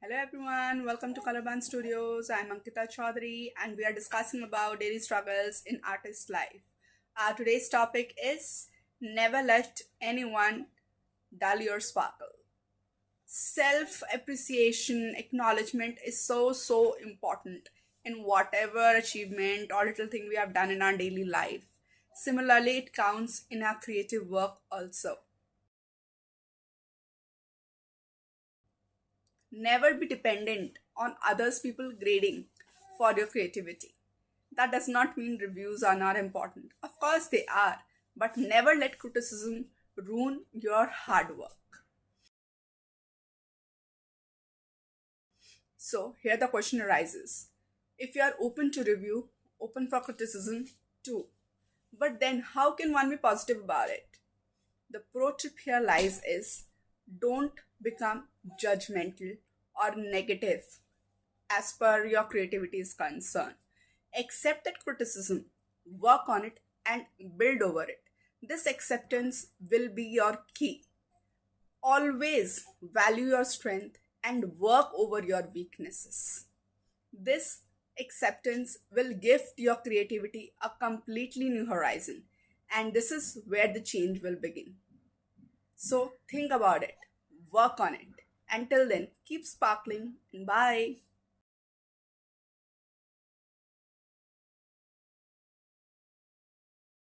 Hello everyone, welcome to COLORBARN Studios. I'm Ankita Chaudhary and we are discussing about daily struggles in artist life. Today's topic is never let anyone dull your sparkle. Self appreciation, acknowledgement is so important in whatever achievement or little thing we have done in our daily life. Similarly, it counts in our creative work also. Never be dependent on others people grading for your creativity. That does not mean reviews are not important. Of course they are, but never let criticism ruin your hard work. So here the question arises. If you are open to review, open for criticism too. But then how can one be positive about it? The pro tip here lies is don't become judgmental or negative as per your creativity is concerned. Accept that criticism, work on it, and build over it. This acceptance will be your key. Always value your strength and work over your weaknesses. This acceptance will give your creativity a completely new horizon, and this is where the change will begin. So think about it, work on it. Until then, keep sparkling and bye.